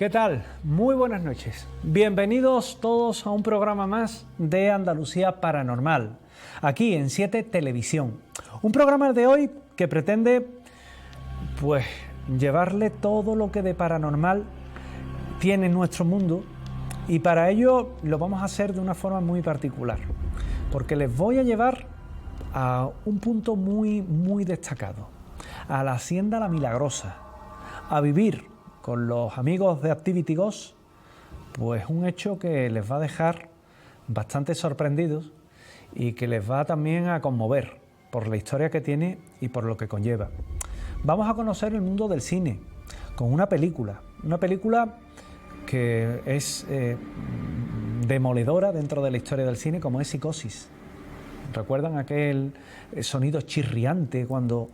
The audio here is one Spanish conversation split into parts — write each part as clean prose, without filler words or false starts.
¿Qué tal? Muy buenas noches. Bienvenidos todos a un programa más de Andalucía Paranormal, aquí en 7 Televisión. Un programa de hoy que pretende, pues, llevarle todo lo que de paranormal tiene nuestro mundo, y para ello lo vamos a hacer de una forma muy particular, porque les voy a llevar a un punto muy destacado, a la Hacienda La Milagrosa, a vivir con los amigos de Activity Ghost, pues un hecho que les va a dejar bastante sorprendidos y que les va también a conmover por la historia que tiene y por lo que conlleva. Vamos a conocer el mundo del cine con una película que es demoledora dentro de la historia del cine, como es Psicosis. ¿Recuerdan aquel sonido chirriante cuando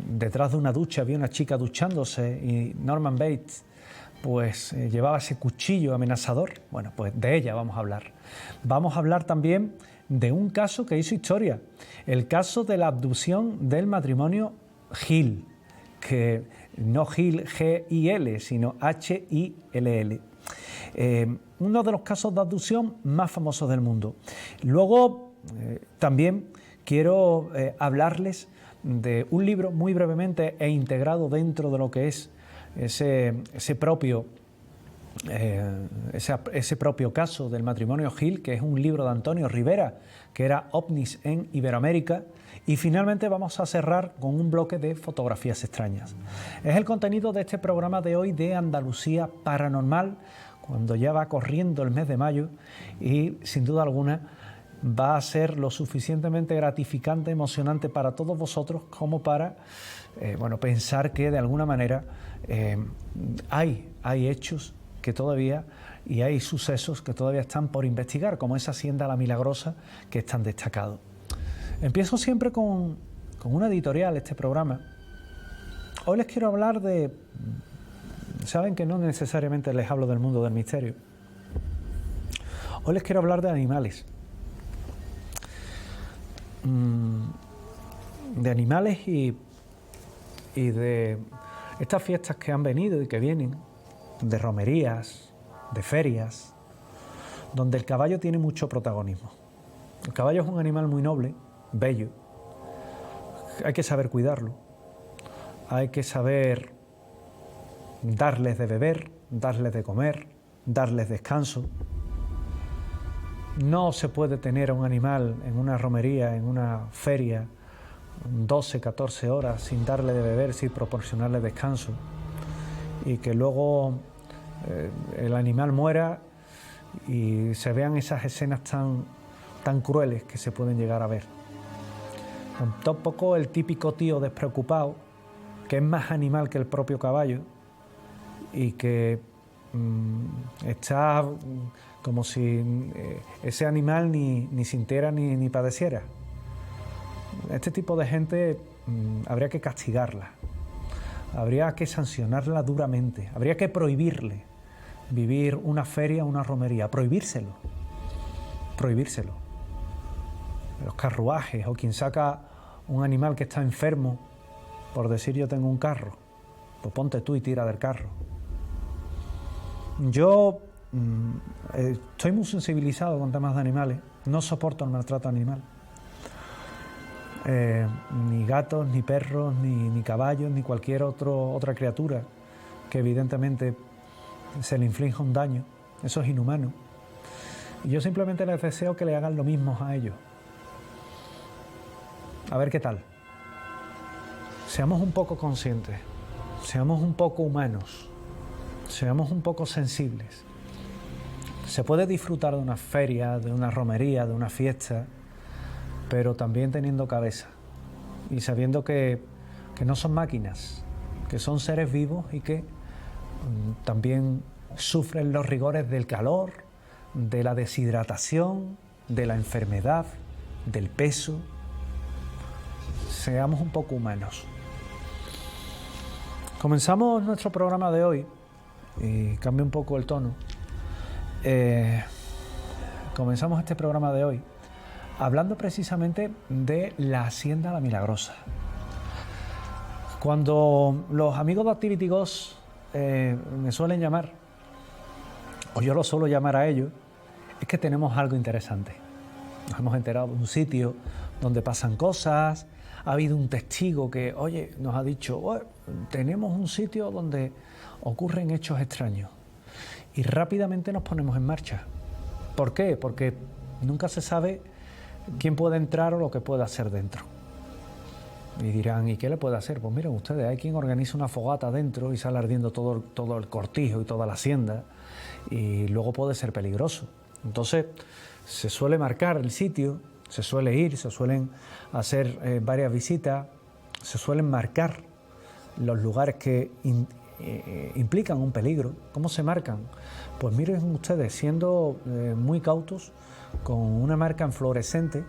detrás de una ducha había una chica duchándose y Norman Bates pues llevaba ese cuchillo amenazador? Bueno, pues de ella vamos a hablar. Vamos a hablar también de un caso que hizo historia, el caso de la abducción del matrimonio Hill, que no Hill G-I-L, sino H-I-L-L. Uno de los casos de abducción más famosos del mundo. Luego también quiero hablarles de un libro muy brevemente e integrado dentro de lo que es ese propio caso del matrimonio Hill, que es un libro de Antonio Rivera, que era OVNIs en Iberoamérica. Y finalmente vamos a cerrar con un bloque de fotografías extrañas. Es el contenido de este programa de hoy de Andalucía Paranormal, cuando ya va corriendo el mes de mayo, y sin duda alguna va a ser lo suficientemente gratificante, emocionante para todos vosotros como para pensar que de alguna manera hay hechos que todavía, y hay sucesos que todavía están por investigar, como esa Hacienda La Milagrosa, que es tan destacado. Empiezo siempre con una editorial este programa. Hoy les quiero hablar de... Saben que no necesariamente les hablo del mundo del misterio. Hoy les quiero hablar de animales. De animales y de estas fiestas que han venido y que vienen, de romerías, de ferias, donde el caballo tiene mucho protagonismo. El caballo es un animal muy noble, bello. Hay que saber cuidarlo, hay que saber darles de beber, darles de comer, darles descanso. No se puede tener a un animal en una romería, en una feria, 12, 14 horas sin darle de beber, sin proporcionarle descanso, y que luego el animal muera y se vean esas escenas tan crueles que se pueden llegar a ver. Tampoco el típico tío despreocupado, que es más animal que el propio caballo y que está como si ese animal ni sintiera ni padeciera. Este tipo de gente habría que castigarla, habría que sancionarla duramente, habría que prohibirle vivir una feria, una romería, prohibírselo. Los carruajes, o quien saca un animal que está enfermo, por decir yo tengo un carro, pues ponte tú y tira del carro. Yo estoy muy sensibilizado con temas de animales, no soporto el maltrato animal. Ni gatos, ni perros, ni caballos, ni cualquier otra criatura que evidentemente se le inflige un daño. Eso es inhumano. Y yo simplemente les deseo que le hagan lo mismo a ellos. A ver qué tal. Seamos un poco conscientes, seamos un poco humanos, seamos un poco sensibles. Se puede disfrutar de una feria, de una romería, de una fiesta, pero también teniendo cabeza y sabiendo que no son máquinas, que son seres vivos y que también sufren los rigores del calor, de la deshidratación, de la enfermedad, del peso. Seamos un poco humanos. Comenzamos nuestro programa de hoy, y cambio un poco el tono. Comenzamos este programa de hoy hablando precisamente de la Hacienda La Milagrosa. Cuando los amigos de Activity Ghost me suelen llamar, o yo lo suelo llamar a ellos, es que tenemos algo interesante. Nos hemos enterado de un sitio donde pasan cosas, ha habido un testigo que, oye, nos ha dicho, oh, tenemos un sitio donde ocurren hechos extraños. Y rápidamente nos ponemos en marcha. ¿Por qué? Porque nunca se sabe quién puede entrar o lo que puede hacer dentro. Y dirán, ¿y qué le puede hacer? Pues miren ustedes, hay quien organiza una fogata dentro y sale ardiendo todo el cortijo y toda la hacienda, y luego puede ser peligroso. Entonces, se suele marcar el sitio, se suele ir, se suelen hacer varias visitas, se suelen marcar los lugares que implican un peligro. ¿Cómo se marcan? Pues miren ustedes, siendo muy cautos, con una marca en fluorescente,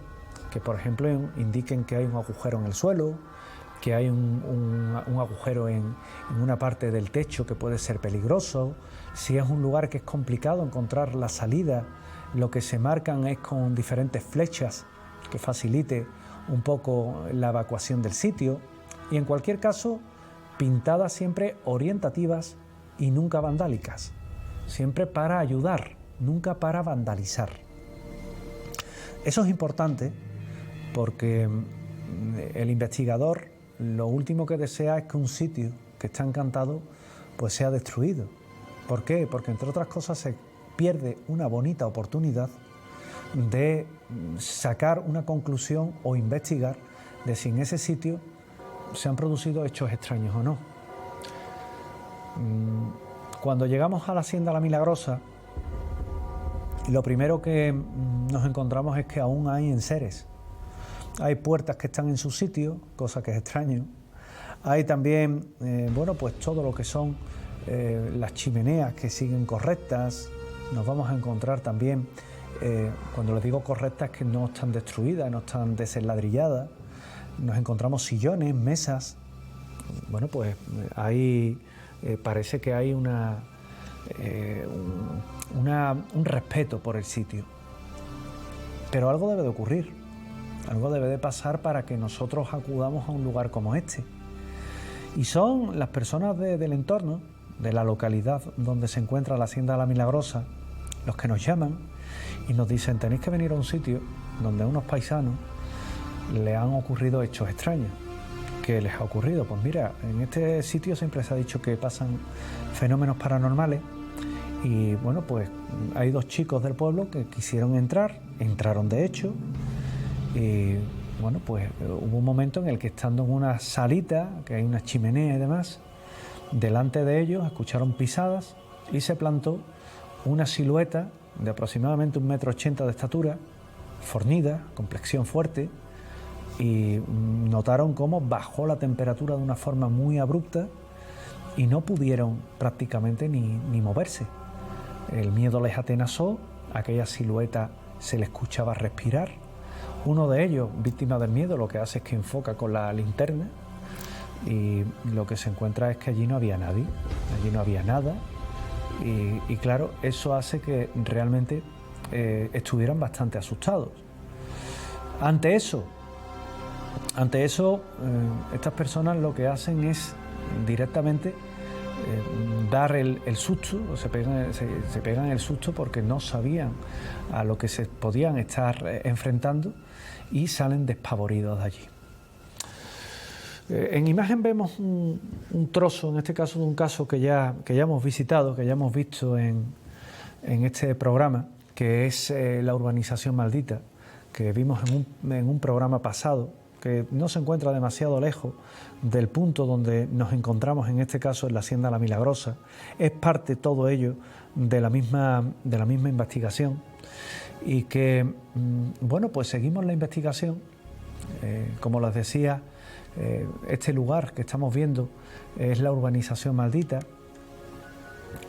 que por ejemplo indiquen que hay un agujero en el suelo, que hay un agujero en una parte del techo que puede ser peligroso. Si es un lugar que es complicado encontrar la salida, lo que se marcan es con diferentes flechas que facilite un poco la evacuación del sitio, y en cualquier caso pintadas siempre orientativas y nunca vandálicas, siempre para ayudar, nunca para vandalizar. Eso es importante porque el investigador lo último que desea es que un sitio que está encantado pues sea destruido. ¿Por qué? Porque entre otras cosas se pierde una bonita oportunidad de sacar una conclusión o investigar de si en ese sitio se han producido hechos extraños o no. Cuando llegamos a la Hacienda La Milagrosa, lo primero que nos encontramos es que aún hay enseres. Hay puertas que están en su sitio, cosa que es extraño. Hay también, pues todo lo que son las chimeneas que siguen correctas. Nos vamos a encontrar también, cuando les digo correctas, que no están destruidas, no están desenladrilladas. Nos encontramos sillones, mesas. Bueno, pues ahí parece que hay un respeto por el sitio. Pero algo debe de ocurrir, algo debe de pasar para que nosotros acudamos a un lugar como este. Y son las personas del entorno, de la localidad donde se encuentra la Hacienda La Milagrosa, los que nos llaman y nos dicen, tenéis que venir a un sitio donde a unos paisanos le han ocurrido hechos extraños. ¿Qué les ha ocurrido? Pues mira, en este sitio siempre se ha dicho que pasan fenómenos paranormales, y bueno, pues hay dos chicos del pueblo que quisieron entrar, entraron de hecho, y bueno, pues hubo un momento en el que, estando en una salita, que hay una chimenea y demás, delante de ellos escucharon pisadas y se plantó una silueta de aproximadamente 1,80 m de estatura, fornida, complexión fuerte, y notaron cómo bajó la temperatura de una forma muy abrupta y no pudieron prácticamente ni moverse. El miedo les atenazó, aquella silueta se le escuchaba respirar. Uno de ellos, víctima del miedo, lo que hace es que enfoca con la linterna y lo que se encuentra es que allí no había nadie, allí no había nada, y claro, eso hace que realmente estuvieran bastante asustados. Ante eso, estas personas lo que hacen es directamente dar el susto, o se pegan el susto porque no sabían a lo que se podían estar enfrentando, y salen despavoridos de allí. En imagen vemos un trozo, en este caso de un caso que ya hemos visitado, que ya hemos visto en este programa, que es la urbanización maldita, que vimos en un programa pasado, que no se encuentra demasiado lejos del punto donde nos encontramos, en este caso en la Hacienda La Milagrosa. Es parte todo ello de la misma investigación, y que, bueno, pues seguimos la investigación. Como les decía, este lugar que estamos viendo es la urbanización maldita.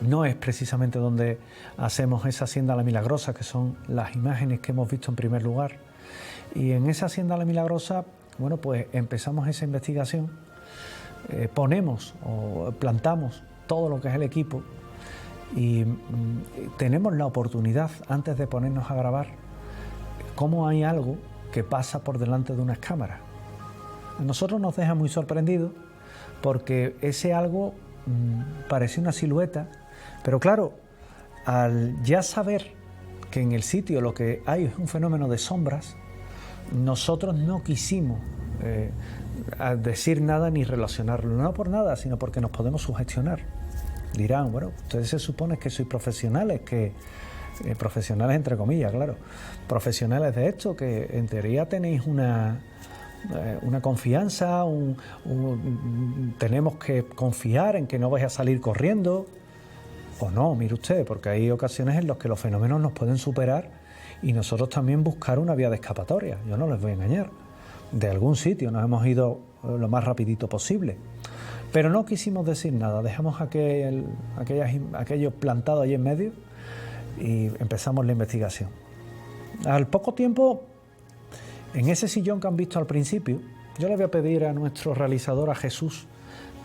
No es precisamente donde hacemos esa Hacienda La Milagrosa, que son las imágenes que hemos visto en primer lugar. Y en esa Hacienda La Milagrosa, bueno, pues empezamos esa investigación, ponemos o plantamos todo lo que es el equipo, y tenemos la oportunidad, antes de ponernos a grabar, cómo hay algo que pasa por delante de unas cámaras. A nosotros nos deja muy sorprendidos, porque ese algo parecía una silueta, pero claro, al ya saber que en el sitio lo que hay es un fenómeno de sombras, nosotros no quisimos decir nada ni relacionarlo, no por nada, sino porque nos podemos sugestionar. Dirán, bueno, ustedes se supone que sois profesionales, profesionales entre comillas, claro, profesionales de esto, que en teoría tenéis una confianza, tenemos que confiar en que no vais a salir corriendo, o no, mire usted, porque hay ocasiones en las que los fenómenos nos pueden superar y nosotros también buscar una vía de escapatoria. Yo no les voy a engañar, de algún sitio nos hemos ido lo más rapidito posible, pero no quisimos decir nada, dejamos aquello plantado allí en medio y empezamos la investigación. Al poco tiempo, en ese sillón que han visto al principio, yo le voy a pedir a nuestro realizador, a Jesús,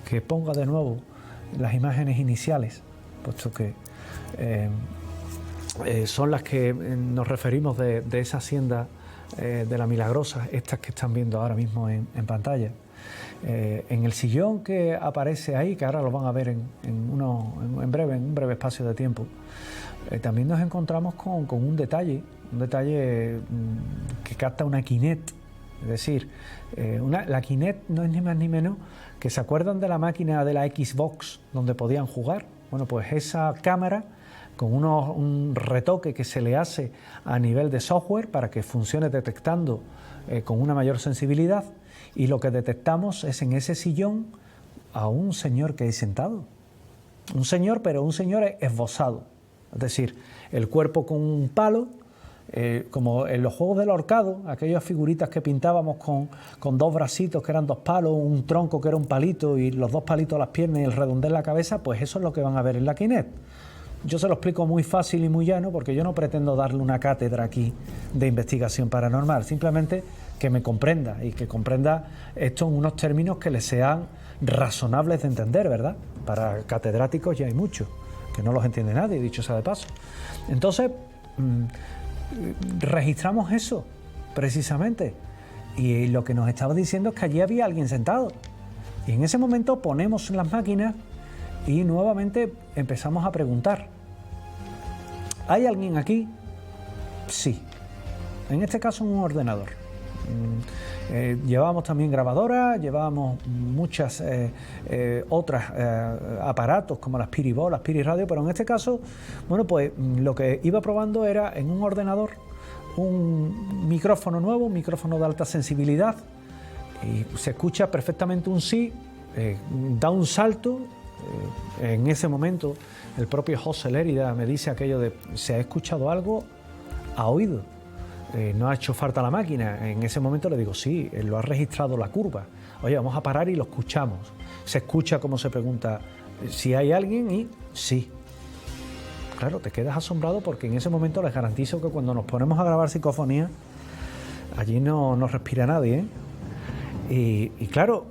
que ponga de nuevo las imágenes iniciales, puesto que son las que nos referimos de esa hacienda de la Milagrosa, estas que están viendo ahora mismo en pantalla. En el sillón que aparece ahí, que ahora lo van a ver en un breve espacio de tiempo, también nos encontramos con un detalle que capta una Kinect. Es decir, la Kinect no es ni más ni menos que, ¿se acuerdan de la máquina de la Xbox donde podían jugar? Bueno, pues esa cámara con un retoque que se le hace a nivel de software para que funcione detectando con una mayor sensibilidad, y lo que detectamos es en ese sillón a un señor que hay sentado. Un señor, pero un señor esbozado. Es decir, el cuerpo con un palo, como en los juegos del ahorcado, aquellas figuritas que pintábamos con dos bracitos que eran dos palos, un tronco que era un palito y los dos palitos a las piernas y el redondel en la cabeza, pues eso es lo que van a ver en la Kinect. Yo se lo explico muy fácil y muy llano porque yo no pretendo darle una cátedra aquí de investigación paranormal, simplemente que me comprenda y que comprenda esto en unos términos que le sean razonables de entender, ¿verdad? Para catedráticos ya hay muchos, que no los entiende nadie, dicho sea de paso. Entonces, registramos eso, precisamente, y lo que nos estaba diciendo es que allí había alguien sentado. Y en ese momento ponemos las máquinas y nuevamente empezamos a preguntar. ¿Hay alguien aquí? Sí. En este caso un ordenador. Llevábamos también grabadoras, llevábamos muchas otras aparatos como las Piribol, las Piriradio, pero en este caso, bueno, pues lo que iba probando era en un ordenador un micrófono nuevo, un micrófono de alta sensibilidad, y se escucha perfectamente un sí, da un salto. En ese momento el propio José Lérida me dice aquello de: ¿se ha escuchado algo? ¿Ha oído? ¿No ha hecho falta la máquina? En ese momento le digo: sí, lo ha registrado la curva. Oye, vamos a parar y lo escuchamos. Se escucha como se pregunta si hay alguien y sí. Claro, te quedas asombrado porque en ese momento les garantizo que cuando nos ponemos a grabar psicofonía, allí no respira nadie, ¿eh? Y claro,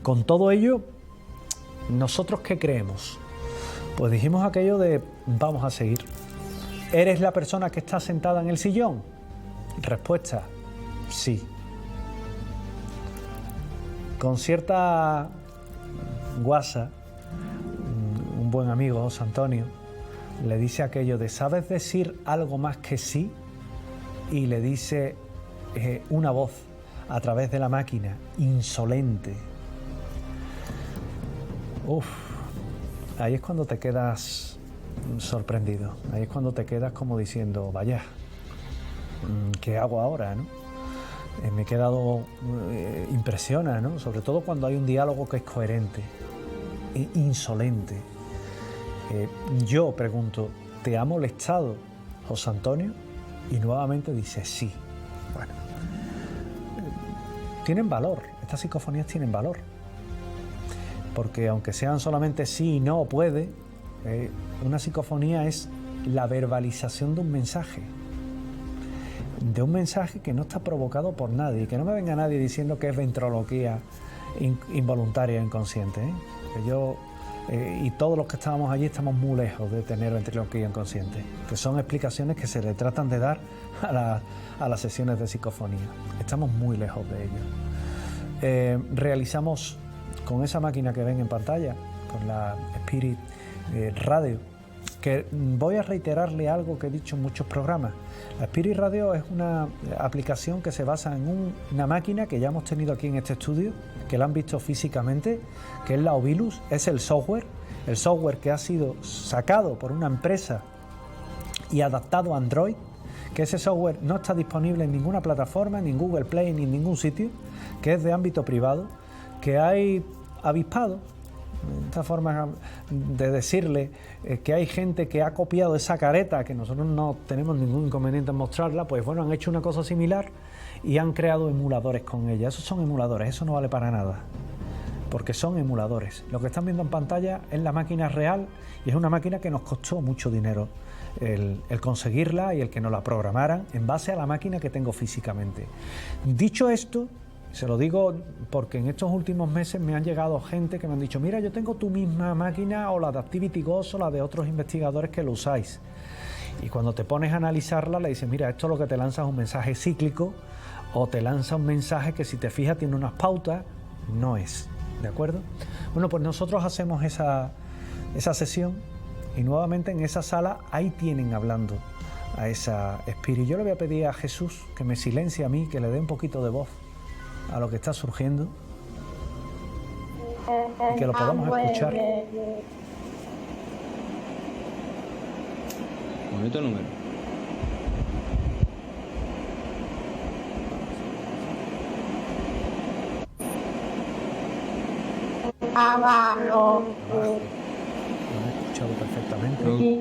con todo ello, ¿nosotros qué creemos? Pues dijimos aquello de: vamos a seguir. ¿Eres la persona que está sentada en el sillón? Respuesta: sí. Con cierta guasa, un buen amigo, José Antonio, le dice aquello de: ¿sabes decir algo más que sí? Y le dice una voz a través de la máquina, insolente. Ahí es cuando te quedas sorprendido, ahí es cuando te quedas como diciendo: vaya, ¿qué hago ahora, no? Me he quedado impresiona, ¿no? Sobre todo cuando hay un diálogo que es coherente, insolente. Yo pregunto: ¿te ha molestado, José Antonio? Y nuevamente dice: sí. Bueno, tienen valor, estas psicofonías tienen valor, porque aunque sean solamente sí y no, puede, una psicofonía es la verbalización de un mensaje que no está provocado por nadie, que no me venga nadie diciendo que es ventriloquía involuntaria e inconsciente, ¿eh? Que yo y todos los que estábamos allí estamos muy lejos de tener ventriloquía inconsciente, que son explicaciones que se le tratan de dar a las sesiones de psicofonía. Estamos muy lejos de ello. Realizamos con esa máquina que ven en pantalla, con la Spirit Radio, que voy a reiterarle algo que he dicho en muchos programas. La Spirit Radio es una aplicación que se basa en una máquina que ya hemos tenido aquí en este estudio, que la han visto físicamente, que es la Ovilus. Es el software que ha sido sacado por una empresa y adaptado a Android, que ese software no está disponible en ninguna plataforma, ni en Google Play, ni en ningún sitio, que es de ámbito privado, que hay avispado, esta forma de decirle que hay gente que ha copiado esa careta, que nosotros no tenemos ningún inconveniente en mostrarla, pues bueno, han hecho una cosa similar y han creado emuladores con ella. Esos son emuladores, eso no vale para nada, porque son emuladores. Lo que están viendo en pantalla es la máquina real y es una máquina que nos costó mucho dinero el conseguirla y el que nos la programaran en base a la máquina que tengo físicamente. Dicho esto, se lo digo porque en estos últimos meses me han llegado gente que me han dicho: mira, yo tengo tu misma máquina, o la de ActivityGos o la de otros investigadores que lo usáis. Y cuando te pones a analizarla, le dices: mira, esto lo que te lanza es un mensaje cíclico, o te lanza un mensaje que, si te fijas, tiene unas pautas. No es, ¿de acuerdo? Bueno, pues nosotros hacemos esa sesión y nuevamente en esa sala ahí tienen hablando a esa Spirit. Yo le voy a pedir a Jesús que me silencie a mí, que le dé un poquito de voz a lo que está surgiendo y que lo podamos escuchar. Bonito número. Lo he escuchado perfectamente.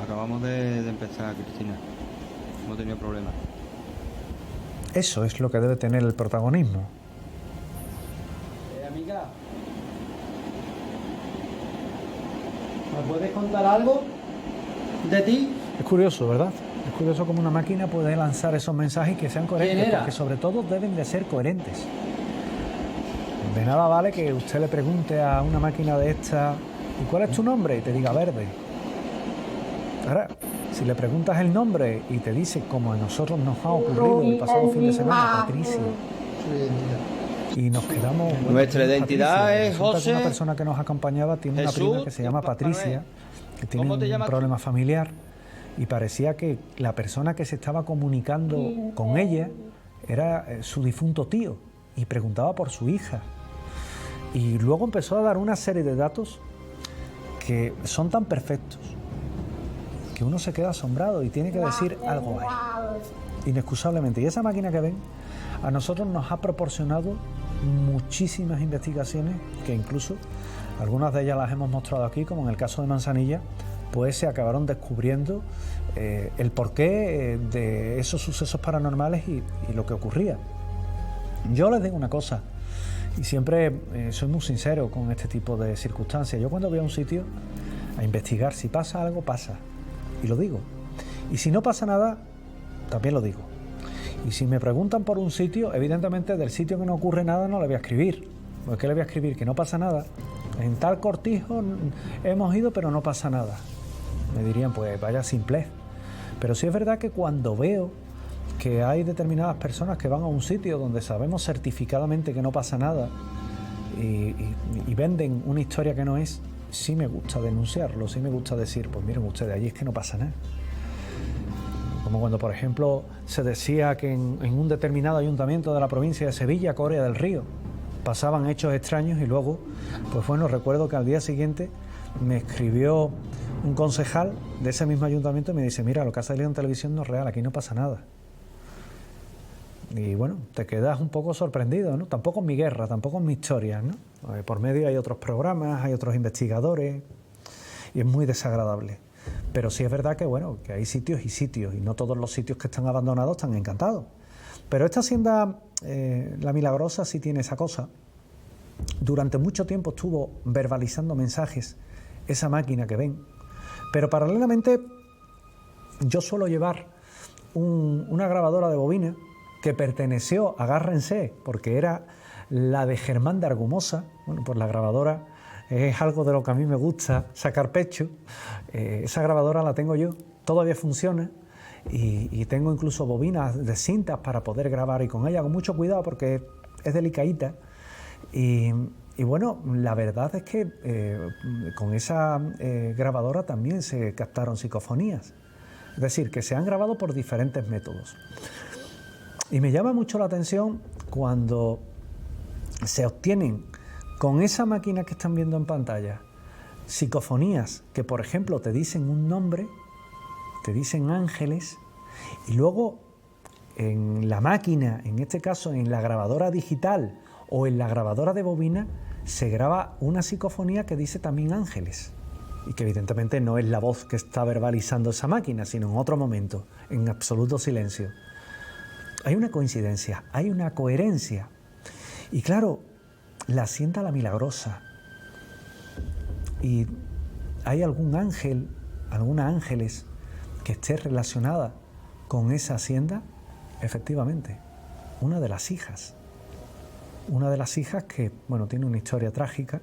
Acabamos de empezar, Cristina. Hemos tenido problemas. Eso es lo que debe tener el protagonismo. Amiga, ¿me puedes contar algo de ti? Es curioso, ¿verdad? Es curioso cómo una máquina puede lanzar esos mensajes y que sean coherentes, porque sobre todo deben de ser coherentes. De nada vale que usted le pregunte a una máquina de esta: ¿y cuál es tu nombre? Y te diga Verde. Ahora, si le preguntas el nombre y te dice, como a nosotros nos ha ocurrido el pasado fin de semana, Patricia, y nos quedamos... Nuestra identidad Patricia. es José. Una persona que nos acompañaba tiene Jesús, una prima que se llama Patricia, que tiene ¿Cómo te un llamas problema familiar, y parecía que la persona que se estaba comunicando con ella era su difunto tío, y preguntaba por su hija. Y luego empezó a dar una serie de datos que son tan perfectos que uno se queda asombrado y tiene que decir algo ahí, inexcusablemente. Y esa máquina que ven, a nosotros nos ha proporcionado muchísimas investigaciones, que incluso algunas de ellas las hemos mostrado aquí, como en el caso de Manzanilla, pues se acabaron descubriendo el porqué de esos sucesos paranormales y lo que ocurría. Yo les digo una cosa, y siempre soy muy sincero con este tipo de circunstancias. Yo, cuando voy a un sitio a investigar, si pasa algo, pasa, y lo digo. Y si no pasa nada, también lo digo. Y si me preguntan por un sitio, evidentemente del sitio que no ocurre nada no le voy a escribir. ¿Por qué le voy a escribir? Que no pasa nada. En tal cortijo hemos ido, pero no pasa nada. Me dirían, pues vaya simplez. Pero sí es verdad que cuando veo que hay determinadas personas que van a un sitio donde sabemos certificadamente que no pasa nada y venden una historia que no es, sí me gusta denunciarlo, sí me gusta decir, pues miren ustedes, allí es que no pasa nada. Como cuando, por ejemplo, se decía que en un determinado ayuntamiento de la provincia de Sevilla, Coria del Río, pasaban hechos extraños, y luego, pues bueno, recuerdo que al día siguiente me escribió un concejal de ese mismo ayuntamiento y me dice: mira, lo que ha salido en televisión no es real, aquí no pasa nada. Y bueno, te quedas un poco sorprendido, ¿no? Tampoco es mi guerra, tampoco es mi historia, ¿no? Por medio hay otros programas, hay otros investigadores, y es muy desagradable. Pero sí es verdad que, bueno, que hay sitios y sitios, y no todos los sitios que están abandonados están encantados. Pero esta hacienda, La Milagrosa, sí tiene esa cosa. Durante mucho tiempo estuvo verbalizando mensajes esa máquina que ven. Pero paralelamente yo suelo llevar una grabadora de bobina que perteneció, agárrense, porque era la de Germán de Argumosa. Bueno, pues la grabadora es algo de lo que a mí me gusta sacar pecho. Esa grabadora la tengo yo, todavía funciona, y tengo incluso bobinas de cintas para poder grabar, y con ella con mucho cuidado porque es delicadita. Y Y bueno, la verdad es que con esa grabadora también se captaron psicofonías. Es decir, que se han grabado por diferentes métodos. Y me llama mucho la atención cuando se obtienen con esa máquina que están viendo en pantalla psicofonías que, por ejemplo, te dicen un nombre, te dicen ángeles, y luego en la máquina, en este caso en la grabadora digital o en la grabadora de bobina, se graba una psicofonía que dice también ángeles, y que evidentemente no es la voz que está verbalizando esa máquina, sino en otro momento, en absoluto silencio. Hay una coincidencia, hay una coherencia. Y claro, la Hacienda La Milagrosa. ¿Y hay algún ángel, alguna ángeles que esté relacionada con esa hacienda? Efectivamente, una de las hijas. Una de las hijas que, bueno, tiene una historia trágica,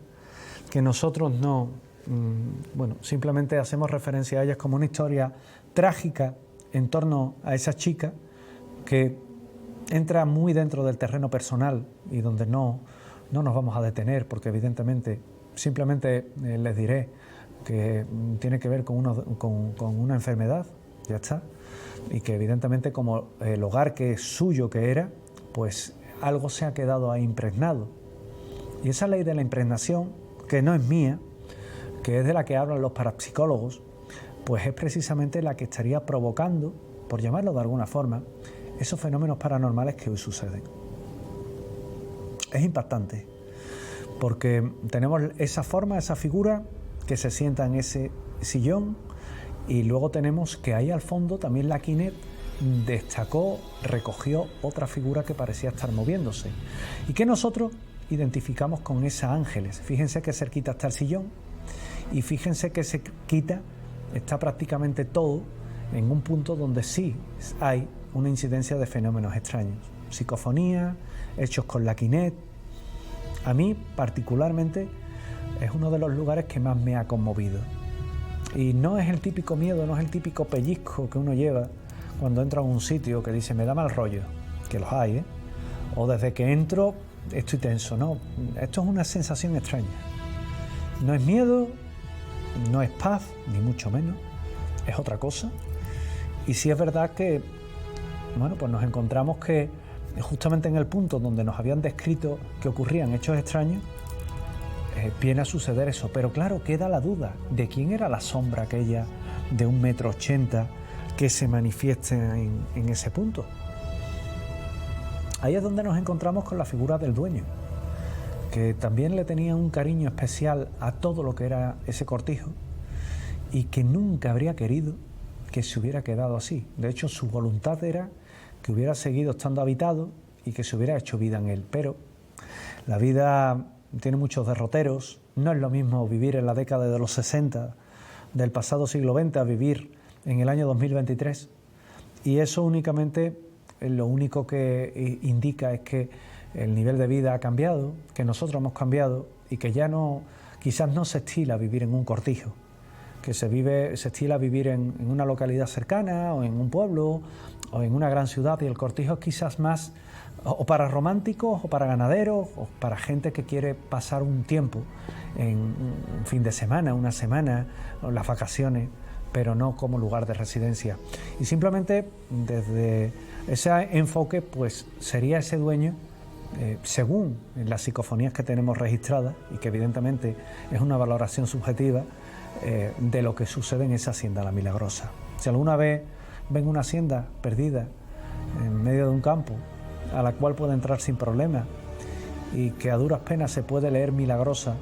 que nosotros no, simplemente hacemos referencia a ellas como una historia trágica en torno a esa chica que entra muy dentro del terreno personal y donde no nos vamos a detener, porque evidentemente simplemente les diré que tiene que ver con una enfermedad, ya está, y que evidentemente como el hogar que es suyo que era, pues algo se ha quedado ahí impregnado. Y esa ley de la impregnación, que no es mía, que es de la que hablan los parapsicólogos, pues es precisamente la que estaría provocando, por llamarlo de alguna forma, esos fenómenos paranormales que hoy suceden. Es impactante, porque tenemos esa forma, esa figura que se sienta en ese sillón, y luego tenemos que ahí al fondo también la Kinect destacó, recogió otra figura que parecía estar moviéndose y que nosotros identificamos con esa ángeles. Fíjense que cerquita está el sillón y fíjense que se quita, está prácticamente todo en un punto donde sí hay una incidencia de fenómenos extraños, psicofonía, hechos con la Kinect. A mí particularmente es uno de los lugares que más me ha conmovido, y no es el típico miedo, no es el típico pellizco que uno lleva cuando entra a un sitio que dice me da mal rollo, que los hay, ¿eh? O desde que entro estoy tenso. No, esto es una sensación extraña, no es miedo, no es paz, ni mucho menos, es otra cosa. Y sí es verdad que, bueno, pues nos encontramos que justamente en el punto donde nos habían descrito que ocurrían hechos extraños, viene a suceder eso. Pero claro, queda la duda de quién era la sombra aquella de 1,80 m que se manifiesta en ese punto. Ahí es donde nos encontramos con la figura del dueño, que también le tenía un cariño especial a todo lo que era ese cortijo y que nunca habría querido que se hubiera quedado así. De hecho, su voluntad era que hubiera seguido estando habitado y que se hubiera hecho vida en él. Pero la vida tiene muchos derroteros. No es lo mismo vivir en la década de los 60 del pasado siglo XX a vivir en el año 2023. Y eso únicamente, lo único que indica es que el nivel de vida ha cambiado, que nosotros hemos cambiado y que ya no, quizás no se estila vivir en un cortijo, que se estila vivir en una localidad cercana o en un pueblo o en una gran ciudad, y el cortijo es quizás más o para románticos o para ganaderos o para gente que quiere pasar un tiempo en un fin de semana, una semana o las vacaciones, pero no como lugar de residencia. Y simplemente desde ese enfoque pues sería ese dueño, según las psicofonías que tenemos registradas, y que evidentemente es una valoración subjetiva, de lo que sucede en esa hacienda La Milagrosa. Si alguna vez ven una hacienda perdida en medio de un campo a la cual puede entrar sin problema y que a duras penas se puede leer Milagrosa,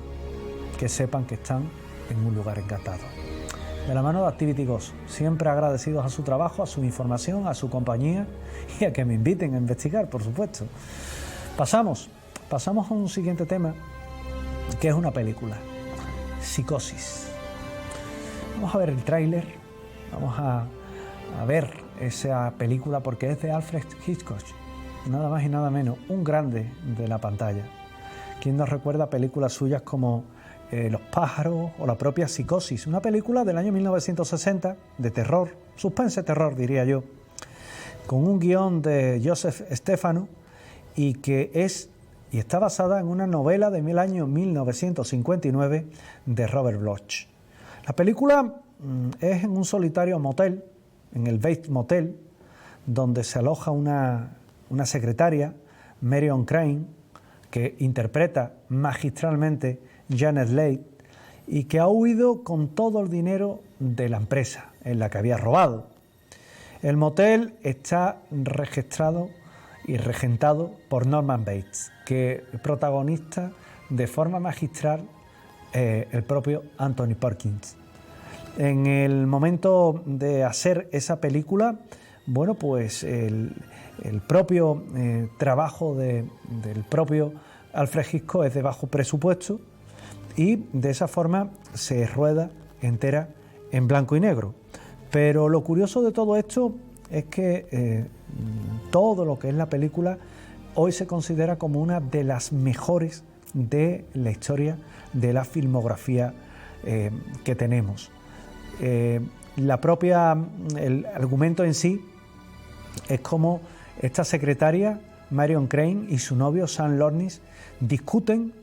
que sepan que están en un lugar encantado. De la mano de Activity Ghost, siempre agradecidos a su trabajo, a su información, a su compañía y a que me inviten a investigar, por supuesto. Pasamos a un siguiente tema, que es una película, Psicosis. Vamos a ver el tráiler, vamos a ver esa película, porque es de Alfred Hitchcock, nada más y nada menos, un grande de la pantalla. ¿Quién nos recuerda películas suyas como Los pájaros o la propia Psicosis? Una película del año 1960 de terror, suspense terror diría yo, con un guión de Joseph Stefano, y que es y está basada en una novela del año 1959 de Robert Bloch. La película es en un solitario motel, en el Bates Motel, donde se aloja una secretaria, Marion Crane, que interpreta magistralmente Janet Leigh y que ha huido con todo el dinero de la empresa en la que había robado. El motel está registrado y regentado por Norman Bates, que protagonista de forma magistral el propio Anthony Perkins. En el momento de hacer esa película, bueno, pues el propio trabajo del propio Alfred Hitchcock es de bajo presupuesto y de esa forma se rueda entera en blanco y negro. Pero lo curioso de todo esto es que todo lo que es la película hoy se considera como una de las mejores de la historia de la filmografía que tenemos. El argumento en sí es como esta secretaria, Marion Crane, y su novio, Sam Lornis, discuten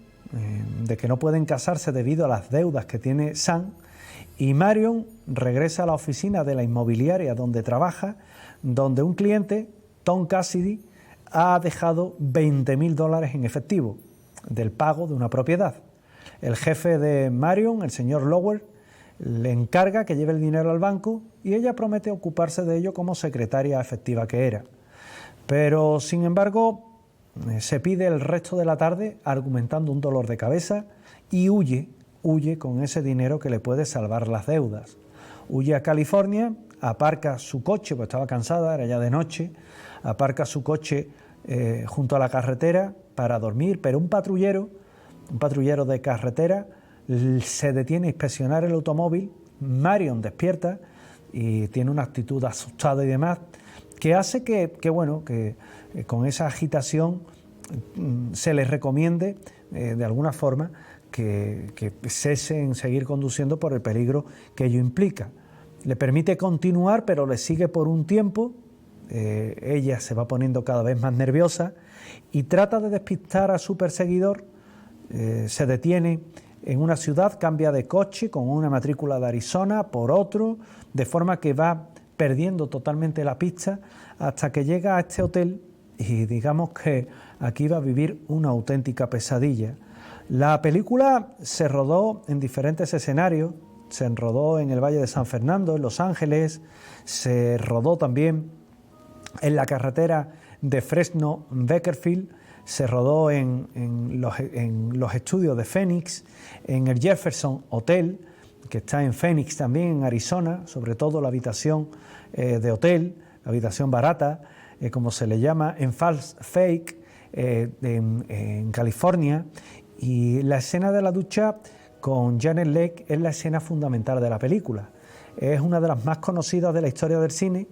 de que no pueden casarse debido a las deudas que tiene Sam, y Marion regresa a la oficina de la inmobiliaria donde trabaja, donde un cliente, Tom Cassidy, ha dejado $20.000 en efectivo del pago de una propiedad. El jefe de Marion, el señor Lower, le encarga que lleve el dinero al banco y ella promete ocuparse de ello como secretaria efectiva que era. Pero, sin embargo, se pide el resto de la tarde argumentando un dolor de cabeza y huye con ese dinero que le puede salvar las deudas. Huye a California, aparca su coche, pues estaba cansada, era ya de noche, aparca su coche junto a la carretera para dormir, pero un patrullero de carretera se detiene a inspeccionar el automóvil. Marion despierta y tiene una actitud asustada y demás, que hace que con esa agitación se les recomiende de alguna forma que cese en seguir conduciendo por el peligro que ello implica. Le permite continuar, pero le sigue por un tiempo. Ella se va poniendo cada vez más nerviosa y trata de despistar a su perseguidor. Se detiene en una ciudad, cambia de coche con una matrícula de Arizona por otro, de forma que va perdiendo totalmente la pista hasta que llega a este hotel y digamos que aquí va a vivir una auténtica pesadilla. La película se rodó en diferentes escenarios, se rodó en el Valle de San Fernando, en Los Ángeles, se rodó también en la carretera de Fresno-Bakersfield, se rodó en los estudios de Phoenix, en el Jefferson Hotel, que está en Phoenix también, en Arizona, sobre todo la habitación de hotel, la habitación barata, como se le llama, en Falls Fake, en California. Y la escena de la ducha con Janet Leigh es la escena fundamental de la película. Es una de las más conocidas de la historia del cine,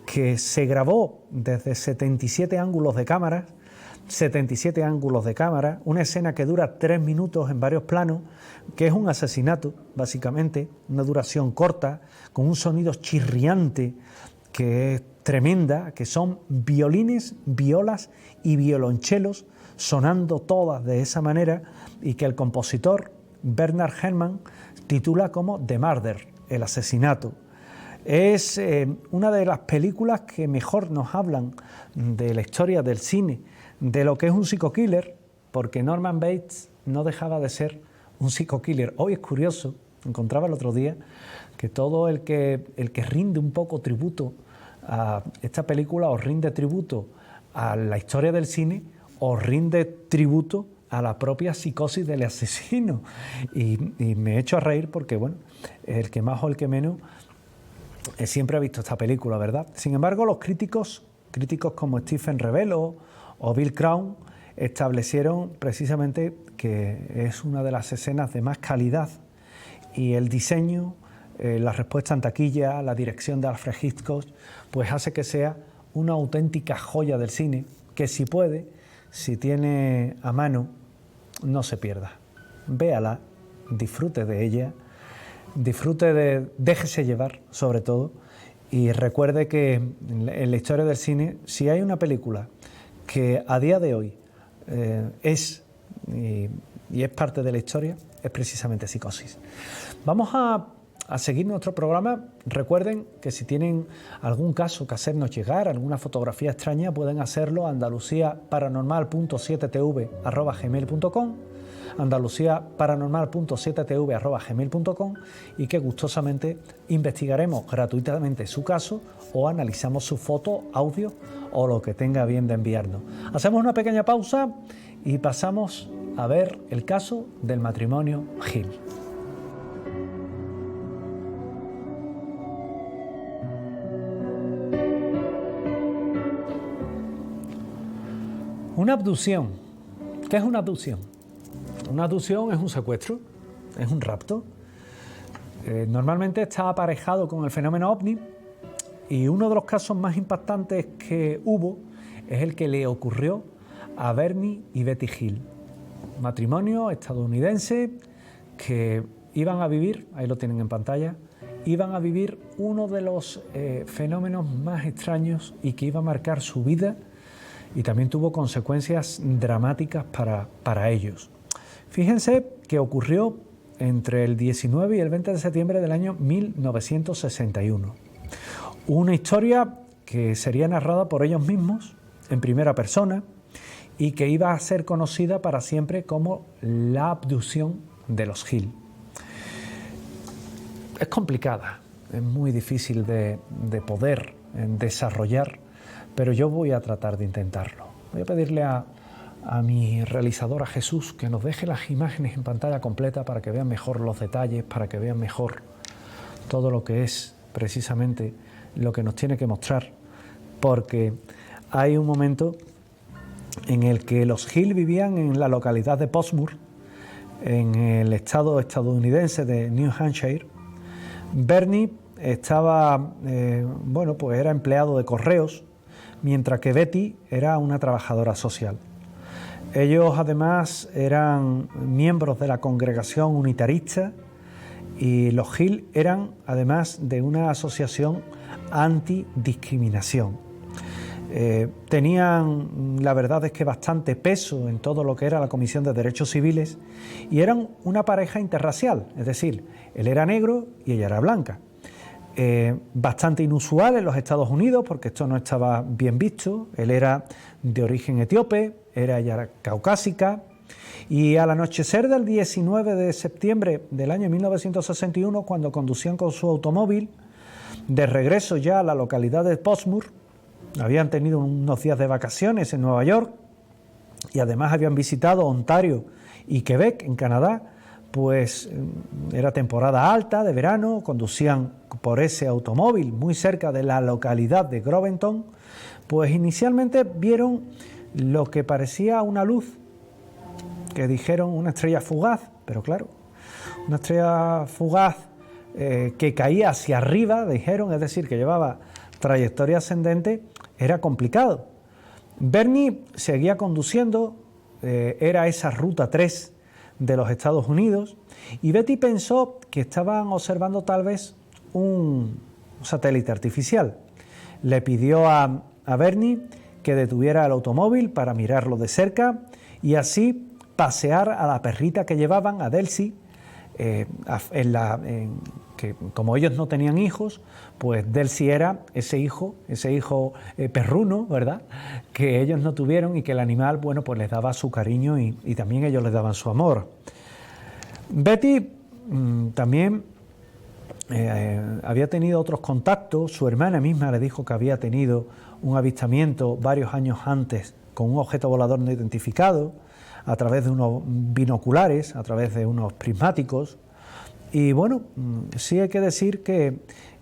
que se grabó desde 77 ángulos de cámara, una escena que dura 3 minutos en varios planos, que es un asesinato, básicamente, una duración corta, con un sonido chirriante, que es tremenda, que son violines, violas y violonchelos sonando todas de esa manera, y que el compositor Bernard Herrmann titula como The Murder, el asesinato. Es una de las películas que mejor nos hablan de la historia del cine, de lo que es un psico-killer, porque Norman Bates no dejaba de ser un psico-killer. Hoy es curioso, encontraba el otro día, que todo el que rinde un poco tributo a esta película, o rinde tributo a la historia del cine, o rinde tributo a la propia psicosis del asesino. Y me he hecho a reír porque, bueno, el que más o el que menos siempre ha visto esta película, ¿verdad? Sin embargo, los críticos como Stephen Rebelo o Bill Crown establecieron precisamente que es una de las escenas de más calidad, y el diseño, la respuesta en taquilla, la dirección de Alfred Hitchcock, pues hace que sea una auténtica joya del cine, que si puede, si tiene a mano, no se pierda. Véala, disfrute de ella, déjese llevar, sobre todo, y recuerde que en la historia del cine, si hay una película que a día de hoy es, y es parte de la historia, es precisamente Psicosis. Vamos a seguir nuestro programa. Recuerden que si tienen algún caso que hacernos llegar, alguna fotografía extraña, pueden hacerlo a andaluciaparanormal.7tv@gmail.com, andaluciaparanormal.7tv@gmail.com, y que gustosamente investigaremos gratuitamente su caso o analizamos su foto, audio o lo que tenga bien de enviarnos. Hacemos una pequeña pausa y pasamos a ver el caso del matrimonio Hill. Una abducción. ¿Qué es una abducción? Una abducción es un secuestro, es un rapto. Normalmente está aparejado con el fenómeno ovni, y uno de los casos más impactantes que hubo es el que le ocurrió a Bernie y Betty Hill, matrimonio estadounidense que iban a vivir, ahí lo tienen en pantalla, iban a vivir uno de los fenómenos más extraños y que iba a marcar su vida, y también tuvo consecuencias dramáticas para ellos. Fíjense que ocurrió entre el 19 y el 20 de septiembre del año 1961. Una historia que sería narrada por ellos mismos en primera persona y que iba a ser conocida para siempre como la abducción de los Hill. Es complicada, es muy difícil de poder desarrollar, pero yo voy a tratar de intentarlo. Voy a pedirle a mi realizador, a Jesús, que nos deje las imágenes en pantalla completa para que vean mejor los detalles, para que vean mejor todo lo que es precisamente lo que nos tiene que mostrar, porque hay un momento en el que los Hill vivían en la localidad de Portsmouth, en el estado estadounidense de New Hampshire. Bernie estaba, pues era empleado de correos, mientras que Betty era una trabajadora social. Ellos además eran miembros de la congregación unitarista, y los Hill eran además de una asociación antidiscriminación. Tenían, la verdad es que bastante peso en todo lo que era la Comisión de Derechos Civiles, y eran una pareja interracial, es decir, él era negro y ella era blanca. Bastante inusual en los Estados Unidos, porque esto no estaba bien visto. Él era de origen etíope, ella era caucásica, y al anochecer del 19 de septiembre del año 1961, cuando conducían con su automóvil de regreso ya a la localidad de Portsmouth, habían tenido unos días de vacaciones en Nueva York y además habían visitado Ontario y Quebec en Canadá, pues era temporada alta de verano, conducían por ese automóvil muy cerca de la localidad de Groventon, pues inicialmente vieron lo que parecía una luz, que dijeron una estrella fugaz, pero claro, una estrella fugaz que caía hacia arriba, dijeron, es decir, que llevaba trayectoria ascendente, era complicado. Bernie seguía conduciendo, era esa ruta 3 de los Estados Unidos, y Betty pensó que estaban observando tal vez un satélite artificial. Le pidió a Bernie que detuviera el automóvil para mirarlo de cerca y así pasear a la perrita que llevaban, a Delcy, que como ellos no tenían hijos, pues Delcy era ese hijo perruno, ¿verdad?, que ellos no tuvieron y que el animal, bueno, pues les daba su cariño y también ellos les daban su amor. Betty también había tenido otros contactos. Su hermana misma le dijo que había tenido un avistamiento varios años antes con un objeto volador no identificado a través de unos binoculares, a través de unos prismáticos. Y bueno, sí hay que decir que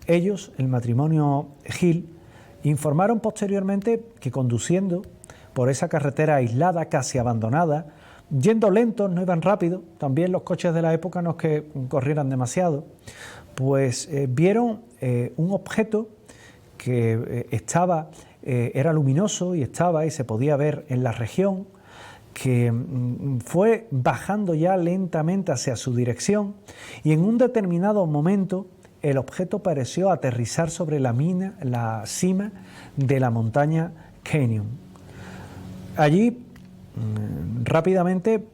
ellos, el matrimonio Hill, informaron posteriormente que conduciendo por esa carretera aislada, casi abandonada, yendo lentos, no iban rápido, también los coches de la época no es que corrieran demasiado, pues vieron un objeto que era luminoso y se podía ver en la región, que fue bajando ya lentamente hacia su dirección, y en un determinado momento el objeto pareció aterrizar sobre la cima de la montaña Canyon. Allí rápidamente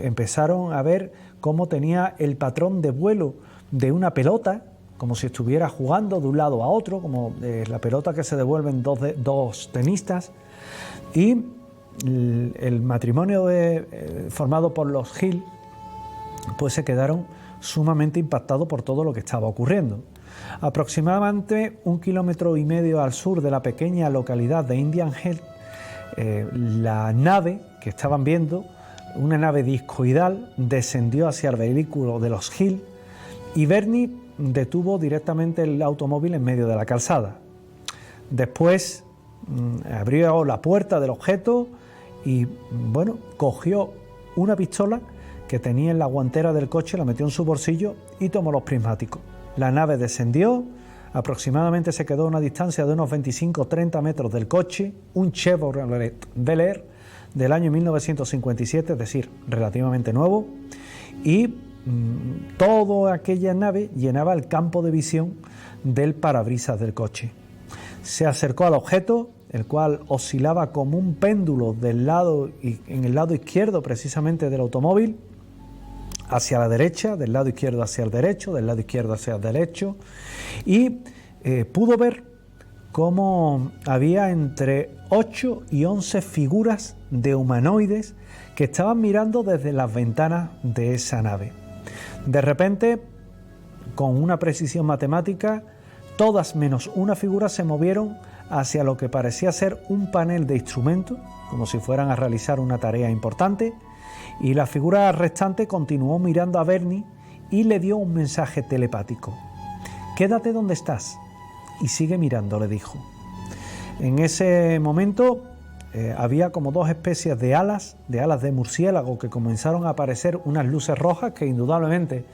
empezaron a ver cómo tenía el patrón de vuelo de una pelota, como si estuviera jugando de un lado a otro, como la pelota que se devuelven dos tenistas. Y el matrimonio formado por los Hill, pues se quedaron sumamente impactados por todo lo que estaba ocurriendo. Aproximadamente 1,5 kilómetros al sur de la pequeña localidad de Indian Head, la nave que estaban viendo, una nave discoidal, descendió hacia el vehículo de los Hill y Bernie detuvo directamente el automóvil en medio de la calzada. Después abrió la puerta del objeto y, bueno, cogió una pistola que tenía en la guantera del coche, la metió en su bolsillo y tomó los prismáticos. La nave descendió, aproximadamente se quedó a una distancia de unos 25 o 30 metros del coche, un Chevrolet Bel Air del año 1957, es decir, relativamente nuevo, y toda aquella nave llenaba el campo de visión del parabrisas del coche. Se acercó al objeto, el cual oscilaba como un péndulo en el lado izquierdo precisamente del automóvil, hacia la derecha, del lado izquierdo hacia el derecho, del lado izquierdo hacia el derecho, y pudo ver cómo había entre 8 y 11 figuras de humanoides que estaban mirando desde las ventanas de esa nave. De repente, con una precisión matemática, todas menos una figura se movieron hacia lo que parecía ser un panel de instrumentos, como si fueran a realizar una tarea importante, y la figura restante continuó mirando a Bernie y le dio un mensaje telepático. «Quédate donde estás y sigue mirando», le dijo. En ese momento había como dos especies de alas de murciélago, que comenzaron a aparecer unas luces rojas que indudablemente